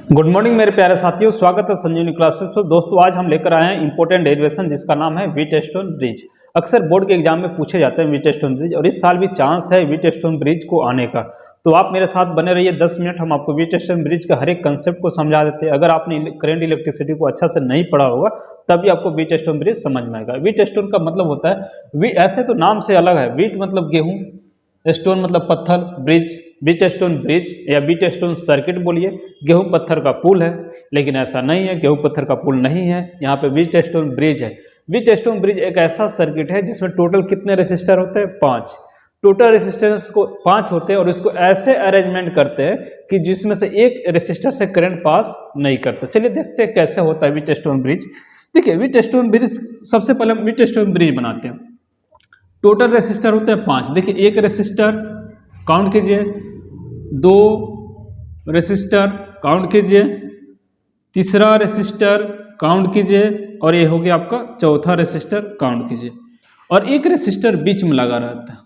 Good morning मेरे प्यारे साथियों, स्वागत है संजीवनी क्लासेस पर। दोस्तों आज हम लेकर आए हैं इंपॉर्टेंट डेरिवेशन जिसका नाम है व्हीटस्टोन ब्रिज। अक्सर बोर्ड के एग्जाम में पूछे जाते हैं व्हीटस्टोन ब्रिज, और इस साल भी चांस है व्हीटस्टोन ब्रिज को आने का। तो आप मेरे साथ बने रहिए 10 मिनट, हम आपको व्हीटस्टोन ब्रिज का हर एक कंसेप्ट को समझा देते हैं। अगर आपने करंट इलेक्ट्रिसिटी को अच्छा से नहीं पढ़ा होगा तभी आपको व्हीटस्टोन ब्रिज समझ में आएगा। व्हीटस्टोन का मतलब होता है, ऐसे तो नाम से अलग है, व्हीट मतलब गेहूँ, स्टोन मतलब पत्थर, ब्रिज, व्हीटस्टोन ब्रिज या व्हीटस्टोन सर्किट बोलिए। गेहूं पत्थर का पुल है, लेकिन ऐसा नहीं है, गेहूं पत्थर का पुल नहीं है, यहाँ पे व्हीटस्टोन ब्रिज है। व्हीटस्टोन ब्रिज एक ऐसा सर्किट है जिसमें टोटल कितने रेसिस्टर होते हैं? 5। टोटल रेसिस्टेंस को 5 होते हैं, और इसको ऐसे अरेंजमेंट करते हैं कि जिसमें से एक रेसिस्टर से करंट पास नहीं करता। चलिए देखते हैं कैसे होता है व्हीटस्टोन ब्रिज। देखिए व्हीटस्टोन ब्रिज, सबसे पहले हम व्हीटस्टोन ब्रिज बनाते हैं। टोटल रेसिस्टर होते हैं 5। देखिए एक रेसिस्टर काउंट कीजिए, 2 रेसिस्टर काउंट कीजिए, तीसरा रेसिस्टर काउंट कीजिए, और ये हो गया आपका चौथा रेसिस्टर काउंट कीजिए, और एक रेसिस्टर बीच में लगा रहता है,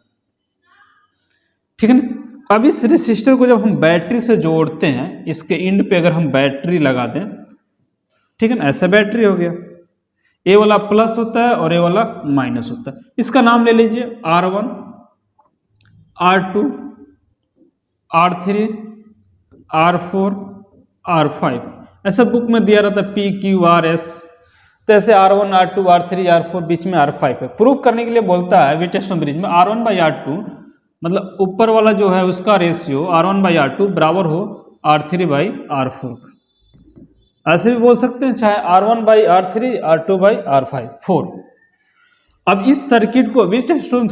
ठीक है ना। अब इस रेसिस्टर को जब हम बैटरी से जोड़ते हैं, इसके एंड पे अगर हम बैटरी लगा दें, ठीक है ना, ऐसा बैटरी हो गया। ए वाला प्लस होता है और ए वाला माइनस होता है। इसका नाम ले लीजिए R1, R2, R3, R4, R5। ऐसा बुक में दिया रहता है PQRS। तो ऐसे R1, R2, R3, R4, बीच में R5 है। प्रूफ करने के लिए बोलता है व्हीटस्टोन ब्रिज में R1/R2, मतलब ऊपर वाला जो है उसका रेशियो R1/R2 बराबर हो R3/R4 का। ऐसे भी बोल सकते हैं, चाहे R1/R3, R2/R5, 4। अब इस सर्किट को, व्हीटस्टोन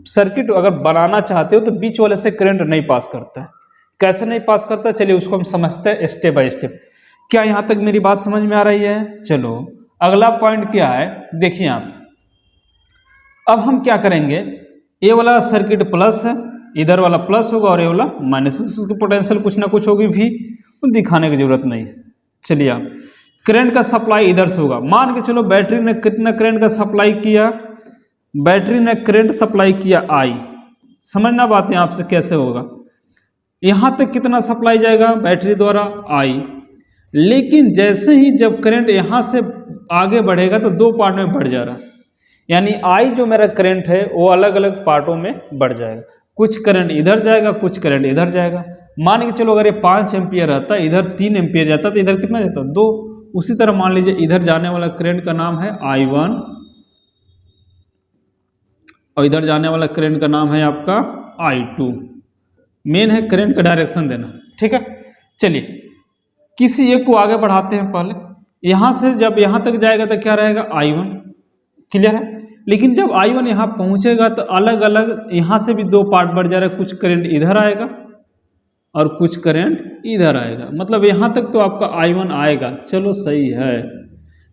सर्किट अगर बनाना चाहते हो तो बीच वाले से करंट नहीं पास करता है। कैसे नहीं पास करता, चलिए उसको हम समझते हैं स्टेप बाय स्टेप। क्या यहाँ तक मेरी बात समझ में आ रही है? चलो अगला पॉइंट क्या है, देखिए आप। अब हम क्या करेंगे, ये वाला सर्किट प्लस है, इधर वाला प्लस होगा और ये वाला माइनस। इसकी पोटेंशियल कुछ ना कुछ होगी भी, दिखाने की जरूरत नहीं है। चलिए आप, करंट का सप्लाई इधर से होगा। मान के चलो बैटरी ने कितना करंट का सप्लाई किया, बैटरी ने करंट सप्लाई किया I। समझना बात है आपसे कैसे होगा। यहां तक कितना सप्लाई जाएगा बैटरी द्वारा? I। लेकिन जैसे ही जब करंट यहां से आगे बढ़ेगा तो 2 पार्ट में बढ़ जा रहा है, यानी I जो मेरा करंट है वो अलग अलग पार्टों में बढ़ जाएगा। कुछ करंट इधर जाएगा, कुछ करंट इधर जाएगा। मान के चलो अगर ये 5 एम्पियर रहता, इधर 3 एम्पियर जाता, तो इधर कितना जाता? 2। उसी तरह मान लीजिए इधर जाने वाला करंट का नाम है I1, और इधर जाने वाला करंट का नाम है आपका I2। मेन है करंट का डायरेक्शन देना, ठीक है। चलिए किसी एक को आगे बढ़ाते हैं। पहले यहां से जब यहां तक जाएगा तो क्या रहेगा? I1, क्लियर है। लेकिन जब I1 यहां पहुंचेगा तो अलग अलग यहां से भी 2 पार्ट बढ़ जा रहा है। कुछ करंट इधर आएगा और कुछ करंट इधर आएगा, मतलब यहां तक तो आपका I1 आएगा, चलो सही है।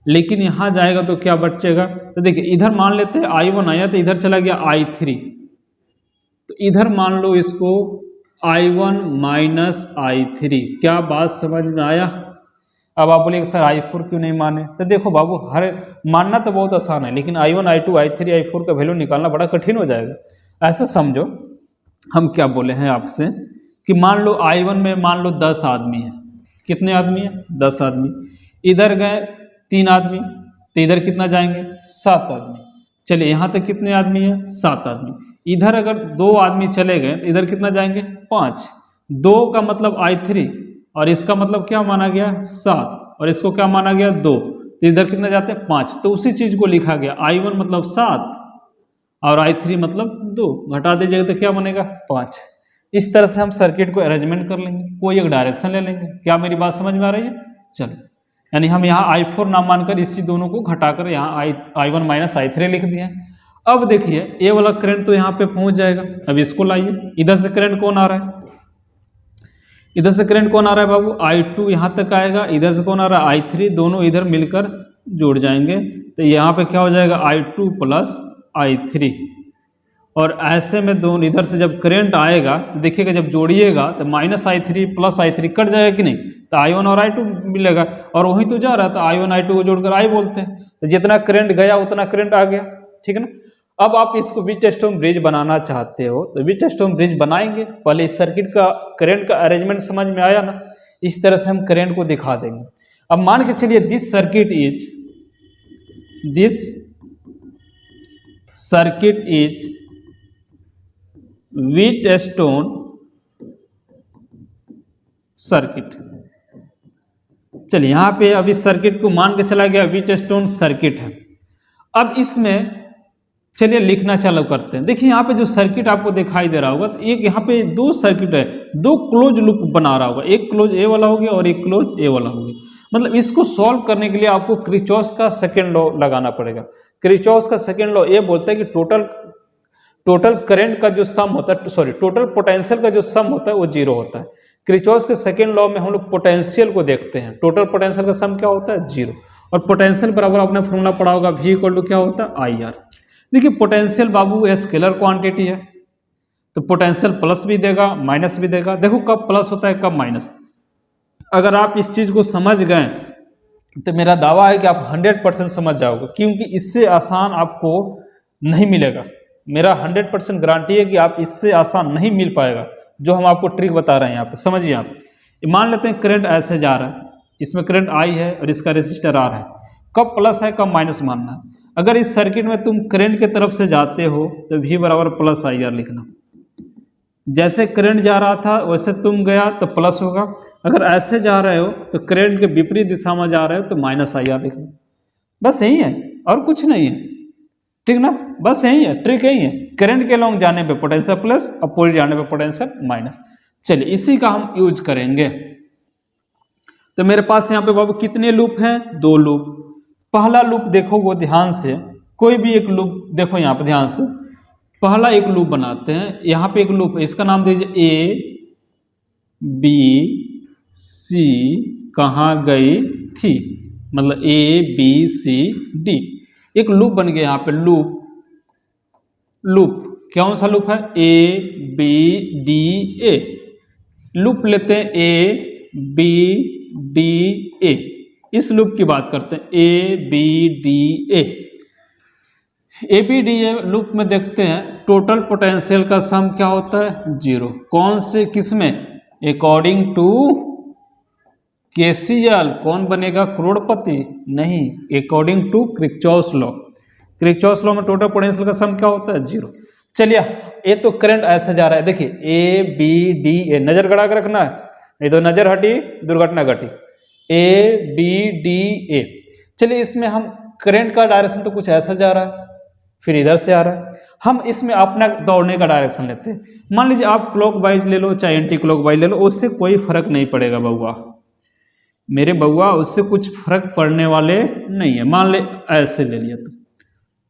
लेकिन यहां जाएगा तो क्या बचेगा? तो देखिए इधर मान लेते हैं I1 आया तो इधर चला गया I3, तो इधर मान लो इसको I1 माइनस I3। क्या बात समझ में आया? अब आप बोलिए सर I4 क्यों नहीं माने? तो देखो बाबू, हर मानना तो बहुत आसान है, लेकिन I1, I2, I3, I4 का वैल्यू निकालना बड़ा कठिन हो जाएगा। ऐसा समझो, हम क्या बोले हैं आपसे कि मान लो I1 में मान लो 10 आदमी है। कितने आदमी है? 10 आदमी। इधर गए 3 आदमी, तो इधर कितना जाएंगे? 7 आदमी। चलिए यहाँ तक कितने आदमी है? 7 आदमी। इधर अगर 2 आदमी चले गए तो इधर कितना जाएंगे? 5। 2 का मतलब I3, और इसका मतलब क्या माना गया? 7, और इसको क्या माना गया? 2। तो इधर कितना जाते हैं? 5। तो उसी चीज को लिखा गया, I1 मतलब 7 और I3 मतलब 2। घटा दीजिएगा तो क्या बनेगा? 5। इस तरह से हम सर्किट को अरेंजमेंट कर लेंगे, कोई एक डायरेक्शन ले लेंगे। क्या मेरी बात समझ में आ रही है? चलो, यानी हम यहाँ I4 ना मानकर इसी दोनों को घटाकर यहाँ I1 माइनस I3 लिख दिए। अब देखिए ये वाला करंट तो यहाँ पे पहुंच जाएगा। अब इसको लाइए, इधर से करंट कौन आ रहा है? इधर से करंट कौन आ रहा है बाबू? I2 यहाँ तक आएगा। इधर से कौन आ रहा है? I3। दोनों इधर मिलकर जुड़ जाएंगे, तो यहाँ पे क्या हो जाएगा? I2 plus I3। और ऐसे में दोनों इधर से जब करंट आएगा तो देखिएगा, जब जोड़िएगा तो minus I3 plus I3 cut जाएगा कि नहीं? तो I1 और I2 मिलेगा, और वहीं तो जा रहा है, तो I1 I2 को जोड़कर I बोलते हैं। तो जितना करंट गया उतना करंट आ गया, ठीक है ना। अब आप इसको व्हीटस्टोन ब्रिज बनाना चाहते हो तो व्हीटस्टोन ब्रिज बनाएंगे। पहले इस सर्किट का करंट का अरेंजमेंट समझ में आया ना। इस तरह से हम करंट को दिखा देंगे। अब मान के चलिए this circuit is Wheatstone circuit. चलिए यहाँ पे अब इस सर्किट को मान के चला गया व्हीटस्टोन सर्किट है। अब इसमें चलिए लिखना चालू करते हैं। देखिए यहाँ पे जो सर्किट आपको दिखाई दे रहा होगा, तो एक यहाँ पे दो सर्किट है, दो क्लोज लूप बना रहा होगा, एक क्लोज ए वाला हो गया और एक क्लोज ए वाला हो गया। मतलब इसको सॉल्व करने के लिए आपको किरचॉफ का सेकंड लॉ लगाना पड़ेगा। किरचॉफ का सेकंड लॉ ये बोलता है कि टोटल करंट का जो सम होता है, सॉरी टोटल पोटेंशियल का जो सम होता है वो 0 होता है। किरचॉफ के सेकंड लॉ में हम लोग पोटेंशियल को देखते हैं, टोटल पोटेंशियल का सम क्या होता है 0, और पोटेंशियल बराबर आपने फॉर्मूला पढ़ा होगा V इक्वल टू क्या होता है IR। देखिए पोटेंशियल बाबू ये स्केलर क्वांटिटी है, तो पोटेंशियल प्लस भी देगा माइनस भी देगा। देखो कब प्लस होता है कब माइनस। अगर आप इस चीज को समझ गए तो मेरा दावा है कि आप 100% समझ जाओगे, क्योंकि इससे आसान आपको नहीं मिलेगा। मेरा 100% गारंटी है कि आप इससे आसान नहीं मिल पाएगा जो हम आपको ट्रिक बता रहे हैं। यहाँ पे समझिए, आप मान लेते हैं करंट ऐसे जा रहा है, इसमें करंट I है और इसका रेजिस्टर R है। कब प्लस है कब माइनस मानना है। अगर इस सर्किट में तुम करंट के तरफ से जाते हो तो V बराबर प्लस IR लिखना। जैसे करंट जा रहा था वैसे तुम गया तो प्लस होगा, अगर ऐसे जा रहे हो तो करंट के विपरीत दिशा में जा रहे हो तो माइनस IR लिखना। बस यही है और कुछ नहीं है, ठीक ना, बस यही है, ट्रिक यही है। करंट के लॉन्ग जाने पे पोटेंशियल प्लस, अपोजिट जाने पे पोटेंशियल माइनस। चलिए इसी का हम यूज करेंगे। तो मेरे पास यहाँ पे बाबू कितने लूप हैं, 2 लूप। पहला लूप देखो वो ध्यान से, कोई भी एक लूप देखो यहाँ पे ध्यान से। पहला एक लूप बनाते हैं, यहाँ पे एक लूप है, इसका नाम दीजिए A B C कहाँ गई थी, मतलब A B C D। एक लूप बन गया यहाँ पे, लूप कौन सा लूप है, A B D A। Loop लेते हैं A B D A, इस लूप की बात करते हैं A B D A। A B D A loop में देखते हैं टोटल पोटेंशियल का सम क्या होता है 0। कौन से किस में, अकॉर्डिंग टू KCL। कौन बनेगा करोड़पति, नहीं, according to Kirchhoff law. Kirchhoff law में टोटल पोटेंशियल का सम क्या होता है 0। चलिए ये तो करंट ऐसे जा रहा है, देखिए A B D A, नजर गड़ा के रखना है, नहीं तो नजर हटी दुर्घटना घटी। A B D A। चलिए इसमें हम करंट का डायरेक्शन तो कुछ ऐसा जा रहा है, फिर इधर से आ रहा है। हम इसमें अपना दौड़ने का डायरेक्शन लेते हैं। मान लीजिए आप क्लॉक वाइज ले लो चाहे एंटी क्लॉक वाइज ले लो, उससे कोई फर्क नहीं पड़ेगा बउआ, मेरे बउआ, उससे कुछ फर्क पड़ने वाले नहीं है। मान ले ऐसे ले लिया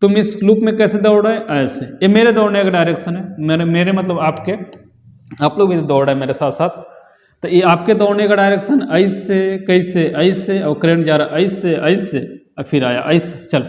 तुम इस लूप में कैसे दौड़ रहे हैं, ऐसे। ये मेरे दौड़ने का डायरेक्शन है, मेरे मतलब आप लोग भी दौड़ रहे हैं मेरे साथ साथ। तो ये आपके दौड़ने का डायरेक्शन ऐसे कैसे ऐसे, और करंट जा रहा है ऐसे ऐसे और फिर आया ऐसे। चल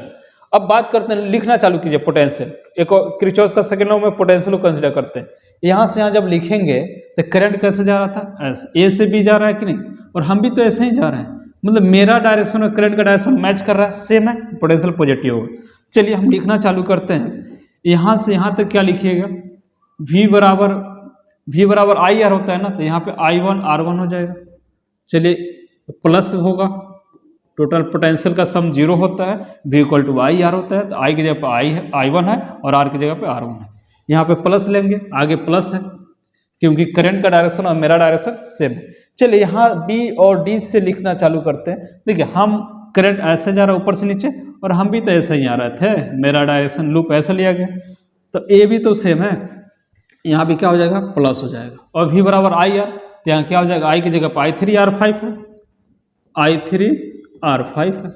अब बात करते हैं, लिखना चालू कीजिए पोटेंशियल। एक किरचॉफ का सेकंड लॉ में पोटेंशियल को कंसीडर करते हैं। यहाँ से यहाँ जब लिखेंगे तो करंट कैसे जा रहा था, ऐसे, ए से बी जा रहा है कि नहीं, और हम भी तो ऐसे ही जा रहे हैं, मतलब मेरा डायरेक्शन और करंट का डायरेक्शन मैच कर रहा है, सेम है, तो पोटेंशियल पॉजिटिव होगा। चलिए हम लिखना चालू करते हैं। यहाँ से यहाँ तक क्या लिखिएगा, V बराबर IR होता है ना, तो यहाँ पे I1 R1 हो जाएगा। चलिए प्लस होगा, टोटल पोटेंशियल का सम 0 होता है, V इक्वल टू IR होता है, तो I की जगह पे I1 है और R की जगह पे R1 है। यहाँ पे प्लस लेंगे, आगे प्लस है क्योंकि करंट का डायरेक्शन और मेरा डायरेक्शन सेम है। चलिए यहाँ B और D से लिखना चालू करते हैं। देखिए हम करंट ऐसे जा रहा है ऊपर से नीचे, और हम भी तो ऐसे ही आ रहे थे, मेरा डायरेक्शन लूप ऐसे लिया गया, तो A भी तो सेम है, यहाँ भी क्या हो जाएगा प्लस हो जाएगा। और V बराबर IR, तो यहाँ क्या हो जाएगा, I की जगह पर I3R5 है, I3R5 है।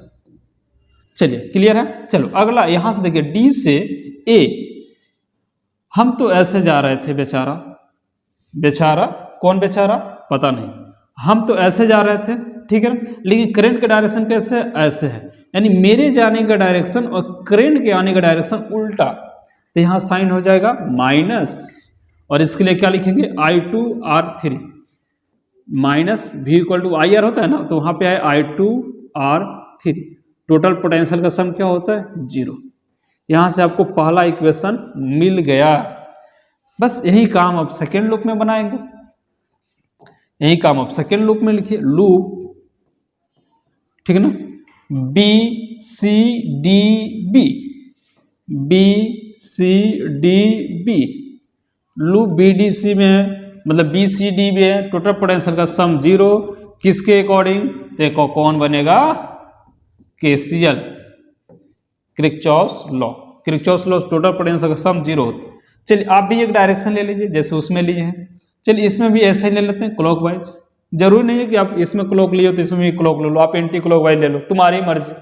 चलिए क्लियर है। चलो अगला यहाँ से देखिए D से A, हम तो ऐसे जा रहे थे, बेचारा कौन बेचारा पता नहीं, हम तो ऐसे जा रहे थे, ठीक है ना, लेकिन करंट का डायरेक्शन कैसे, ऐसे है, यानी मेरे जाने का डायरेक्शन और करंट के आने का डायरेक्शन उल्टा, तो यहाँ साइन हो जाएगा माइनस, और इसके लिए क्या लिखेंगे I2R3 minus V equal to IR होता है ना, तो वहाँ पे आए I2R3। टोटल पोटेंशियल का सम क्या होता है 0। यहाँ से आपको पहला इक्वेशन मिल गया। बस यही काम अब सेकेंड लूप में बनाएंगे। यही काम आप सेकेंड लूप में लिखिए, लूप, ठीक है ना, B C D B, B C D B, loop B D C में है, मतलब बी सी डी भी है, टोटल पोटेंशियल का सम 0, किसके अकॉर्डिंग, देखो कौन बनेगा, KCL, Kirchhoff's law, Kirchhoff's law total potential का सम 0 होता है। चलिए आप भी एक डायरेक्शन ले लीजिए जैसे उसमें लिए हैं, चलिए इसमें भी ऐसे ही ले लेते हैं क्लॉकवाइज, जरूरी नहीं है कि आप इसमें क्लॉक लिए हो तो इसमें भी क्लॉक ले लो, आप एंटी क्लॉकवाइज ले लो, तुम्हारी मर्जी,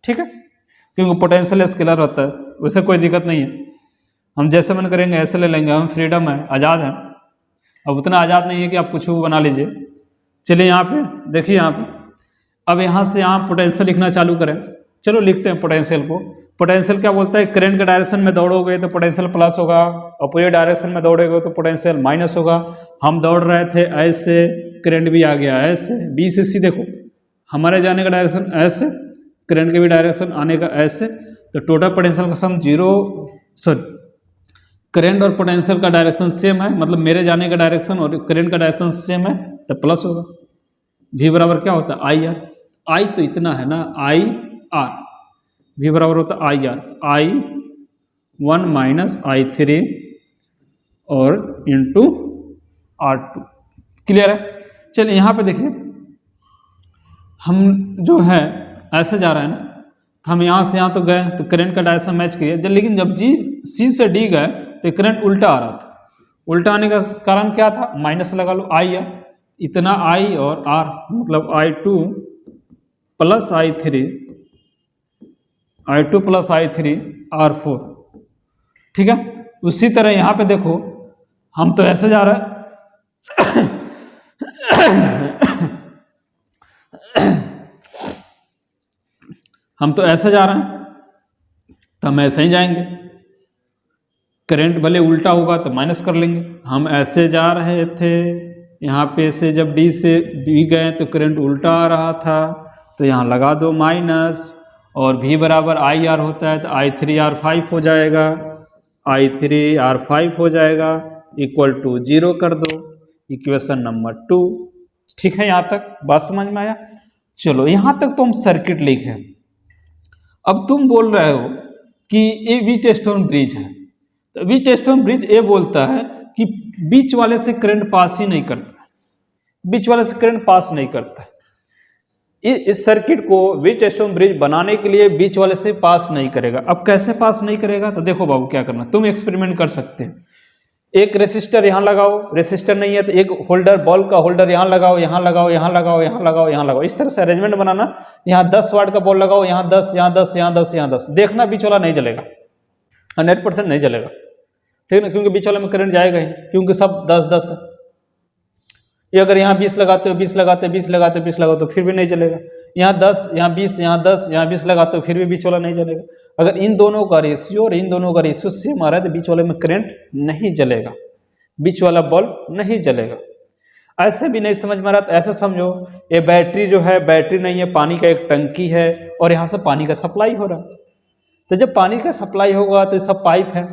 ठीक है, क्योंकि पोटेंशियल स्केलर होता है, उससे कोई दिक्कत नहीं है, हम जैसे मन करेंगे ऐसे ले लेंगे, हम फ्रीडम है, आज़ाद है, अब उतना आज़ाद नहीं है कि आप कुछ भी बना लीजिए। चलिए यहाँ पे देखिए, यहाँ पे अब यहाँ से यहाँ पोटेंशियल लिखना चालू करें, चलो लिखते हैं पोटेंशियल को। पोटेंशियल क्या बोलता है, करंट के डायरेक्शन में दौड़ोगे तो पोटेंशियल प्लस होगा, अपोजिट डायरेक्शन में दौड़ोगे तो पोटेंशियल माइनस होगा। हम दौड़ रहे थे ऐसे, करंट भी आ गया ऐसे, बी से सी, देखो हमारे जाने का डायरेक्शन ऐसे, करंट के भी डायरेक्शन आने का ऐसे, तो टोटल पोटेंशियल का सम 0, सॉरी करंट और पोटेंशियल का डायरेक्शन सेम है, मतलब मेरे जाने का डायरेक्शन और करंट का डायरेक्शन सेम है, तो प्लस होगा। V बराबर क्या होता है, आई आर, आई तो इतना है ना, आई आर, V बराबर होता है आई आर, आई 1 माइनस आई 3 और इंटू R2, क्लियर है। चलिए यहाँ पे देखिए, हम जो है ऐसे जा रहे हैं ना, तो हम यहाँ से यहाँ तो गए तो करंट का डायरेक्शन मैच किया, लेकिन जब जी सी से डी गए तो करंट उल्टा आ रहा था, उल्टा आने का कारण क्या था, माइनस लगा लो, आई आर, इतना आई और आर, मतलब I2 plus I3, I2 plus I3 R4, ठीक है। उसी तरह यहाँ पे देखो, हम तो ऐसे जा रहे हैं हम तो ऐसे जा रहे हैं तो हम ऐसे ही जाएंगे, करंट भले उल्टा होगा तो माइनस कर लेंगे। हम ऐसे जा रहे थे, यहाँ पे से जब डी से बी गए तो करंट उल्टा आ रहा था, तो यहाँ लगा दो माइनस, और V बराबर आई आर होता है तो I3R5 हो जाएगा, I3R5 हो जाएगा, इक्वल टू 0 कर दो, इक्वेशन नंबर 2, ठीक है। यहाँ तक बात समझ में आया। चलो यहाँ तक तो हम सर्किट लिखे। अब तुम बोल रहे हो कि ये व्हीटस्टोन ब्रिज है, तो व्हीटस्टोन ब्रिज ये बोलता है कि बीच वाले से करंट पास ही नहीं करता है, बीच वाले से करंट पास नहीं करता है। इस सर्किट को व्हीटस्टोन ब्रिज बनाने के लिए बीच वाले से पास नहीं करेगा। अब कैसे पास नहीं करेगा, तो देखो बाबू क्या करना, तुम एक्सपेरिमेंट कर सकते हैं। एक रेसिस्टर यहाँ लगाओ, रेसिस्टर नहीं है तो एक होल्डर, बल्ब का होल्डर यहाँ लगाओ, यहाँ लगाओ, यहाँ लगाओ, यहाँ लगाओ, यहाँ लगाओ, इस तरह से अरेंजमेंट बनाना। यहाँ 10 वाट का बल्ब लगाओ, यहाँ 10, यहाँ 10, यहाँ 10, यहाँ 10, देखना बीच वाला नहीं जलेगा, 100% नहीं जलेगा, ठीक है ना, क्योंकि बीच वाले में करंट जाएगा ही, क्योंकि सब 10-10 है। ये अगर यहाँ 20 लगाते हो, 20 लगाते हो, 20 लगाते हो, 20 लगाते हो, फिर भी नहीं चलेगा। यहाँ 10, यहाँ 20, यहाँ 10, यहाँ 20 लगाते हो, फिर भी बीच वाला नहीं चलेगा। अगर इन दोनों का रेशियो और इन दोनों का रेशियो सेम आ रहा है तो बीच वाले में करंट नहीं जलेगा, बीच वाला बल्ब नहीं जलेगा। ऐसे भी नहीं समझ में आ रहा तो ऐसे समझो, ये बैटरी जो है, बैटरी नहीं है, पानी का एक टंकी है और यहाँ से पानी का सप्लाई हो रहा है। तो जब पानी का सप्लाई होगा तो सब पाइप है,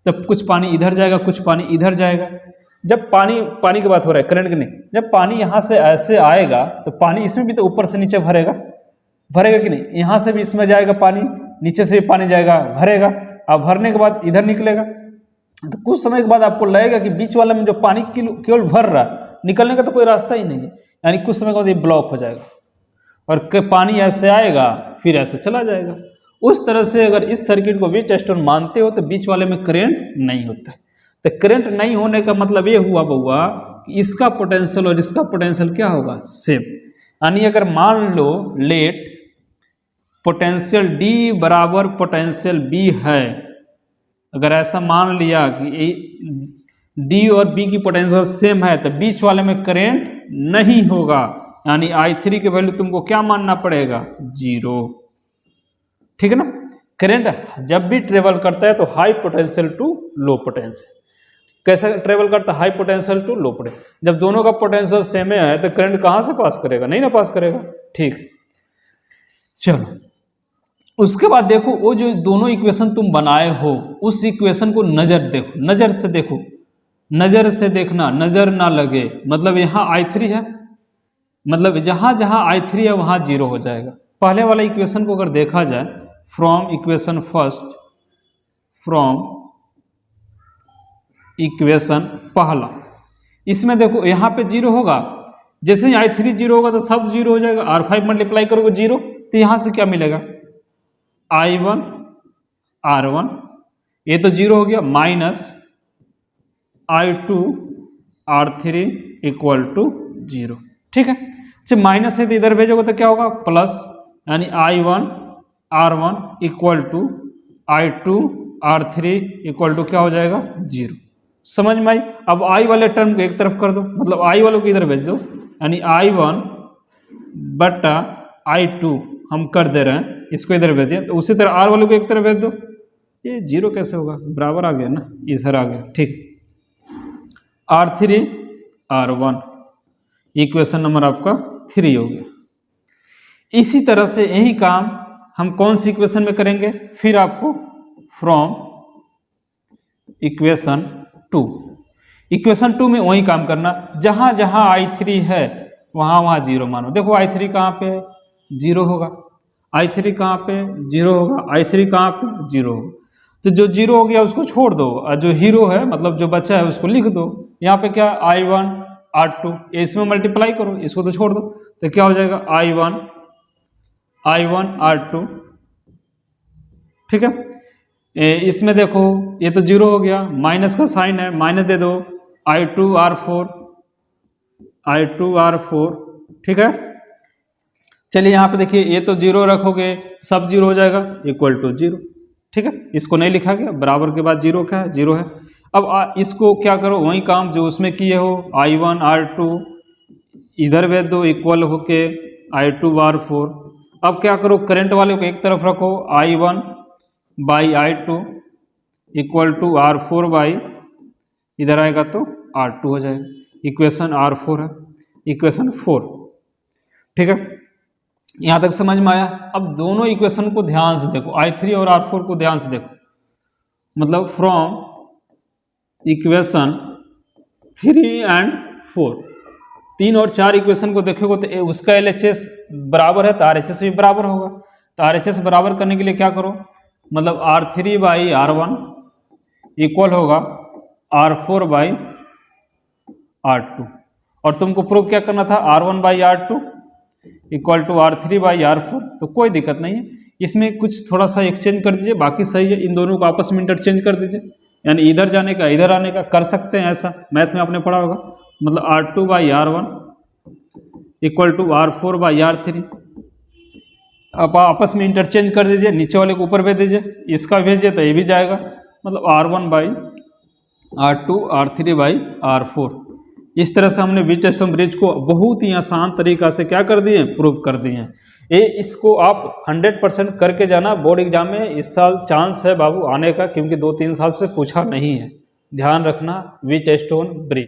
तब कुछ पानी इधर जाएगा, कुछ पानी इधर जाएगा। जब पानी की बात हो रहा है, करंट की नहीं, जब पानी यहाँ से ऐसे आएगा तो पानी इसमें भी तो ऊपर से नीचे भरेगा, भरेगा कि नहीं, यहाँ से भी इसमें जाएगा पानी, नीचे से भी पानी जाएगा, भरेगा। अब भरने के बाद इधर निकलेगा, तो कुछ समय के बाद आपको लगेगा कि बीच वाले में जो पानी केवल भर रहा है, निकलने का तो कोई रास्ता ही नहीं है, यानी कुछ समय के बाद ये ब्लॉक हो जाएगा और पानी ऐसे आएगा फिर ऐसे चला जाएगा। उस तरह से अगर इस सर्किट को व्हीटस्टोन मानते हो तो बीच वाले में करंट नहीं होता है। तो करंट नहीं होने का मतलब ये हुआ बउआ कि इसका पोटेंशियल और इसका पोटेंशियल क्या होगा, सेम। यानी अगर मान लो लेट पोटेंशियल D बराबर पोटेंशियल B है, अगर ऐसा मान लिया कि D और B की पोटेंशियल सेम है तो बीच वाले में करंट नहीं होगा, यानी I3 की वैल्यू तुमको क्या मानना पड़ेगा, 0, ठीक है ना। करंट जब भी ट्रेवल करता है तो high potential to low potential, कैसे ट्रेवल करता है, high potential to low potential. जब दोनों का पोटेंशियल सेम है तो करंट कहाँ से पास करेगा, नहीं ना पास करेगा, ठीक। चलो उसके बाद देखो, वो जो दोनों इक्वेशन तुम बनाए हो उस इक्वेशन को नजर से देखो, नजर से देखना, नजर ना लगे, मतलब यहाँ I3 है, मतलब जहां जहां I3 है वहां 0 हो जाएगा। पहले वाला इक्वेशन को अगर देखा जाए, from equation first, from equation पहला, इसमें देखो यहाँ पे 0 होगा, जैसे ही I3 0 होगा तो सब 0 हो जाएगा। R5 मल्टीप्लाई करोगे 0, तो यहाँ से क्या मिलेगा, I1 R1, ये तो 0 हो गया, minus I2 R3 equal to 0। ठीक है, अच्छा माइनस है तो इधर भेजोगे तो क्या होगा, प्लस, यानी I1 R1 equal to I2 R3 equal to क्या हो जाएगा, 0। समझ में आई। अब I वाले टर्म को एक तरफ कर दो, मतलब I वालों को इधर भेज दो, यानी I1 बटा I2 हम कर दे रहे हैं, इसको इधर भेज दिया, तो उसी तरह R वालों को एक तरफ भेज दो। ये 0 कैसे होगा, बराबर आ गया ना, इधर आ गया। ठीक, R3 R1 इक्वेशन नंबर आपका 3 हो गया। इसी तरह से यही काम हम कौन सी इक्वेशन में करेंगे, फिर आपको फ्रॉम इक्वेशन 2, इक्वेशन 2 में वही काम करना, जहां जहां I3 है वहां वहां 0 मानो। देखो I3 कहाँ पे है, 0 होगा, I3 कहाँ पे 0 होगा, I3 कहाँ पे 0 होगा, तो जो 0 हो गया उसको छोड़ दो, और जो हीरो है मतलब जो बचा है उसको लिख दो। यहाँ पे क्या, I1 R2, इसमें मल्टीप्लाई करो, इसको तो छोड़ दो, तो क्या हो जाएगा, I1 R2। ठीक है, इसमें देखो ये तो 0 हो गया, माइनस का साइन है, माइनस दे दो, I2 R4। ठीक है, चलिए यहाँ पे देखिए, ये तो 0 रखोगे सब 0 हो जाएगा, इक्वल टू 0। ठीक है, इसको नहीं लिखा गया, बराबर के बाद 0 क्या है, 0 है। अब इसको क्या करो, वही काम जो उसमें किए हो, I1 R2 इधर भेज दो, इक्वल होके I2 R4। अब क्या करो, करंट वाले को एक तरफ रखो, I1 by I2 equal to R4 by, इधर आएगा तो R2 हो जाएगा, इक्वेशन R4 है, इक्वेशन 4। ठीक है, यहाँ तक समझ में आया। अब दोनों इक्वेशन को ध्यान से देखो, I3 और R4 को ध्यान से देखो, मतलब फ्रॉम इक्वेशन 3 एंड 4, 3 और 4 इक्वेशन को देखोगे तो उसका LHS बराबर है तो RHS भी बराबर होगा। तो RHS बराबर करने के लिए क्या करो, मतलब R3 बाई R1 इक्वल होगा R4 बाई R2, और तुमको प्रूव क्या करना था, R1 by R2 equal to R3 by R4। तो कोई दिक्कत नहीं है, इसमें कुछ थोड़ा सा एक्सचेंज कर दीजिए, बाकी सही है। इन दोनों को आपस में इंटरचेंज कर दीजिए, यानी इधर जाने का इधर आने का कर सकते हैं, ऐसा मैथ में आपने पढ़ा होगा। मतलब R2 by R1 equal to R4 by R3, आप आपस में इंटरचेंज कर दीजिए, नीचे वाले को ऊपर भेज दीजिए, इसका भेजिए तो ये भी जाएगा, मतलब R1 by R2 R3 by R4। इस तरह से हमने वीटस्टोन ब्रिज को बहुत ही आसान तरीका से क्या कर दिए, प्रूव कर दिए हैं। ये इसको आप 100% करके जाना, बोर्ड एग्जाम में इस साल चांस है बाबू आने का, क्योंकि 2-3 साल से पूछा नहीं है। ध्यान रखना, वीटस्टोन ब्रिज।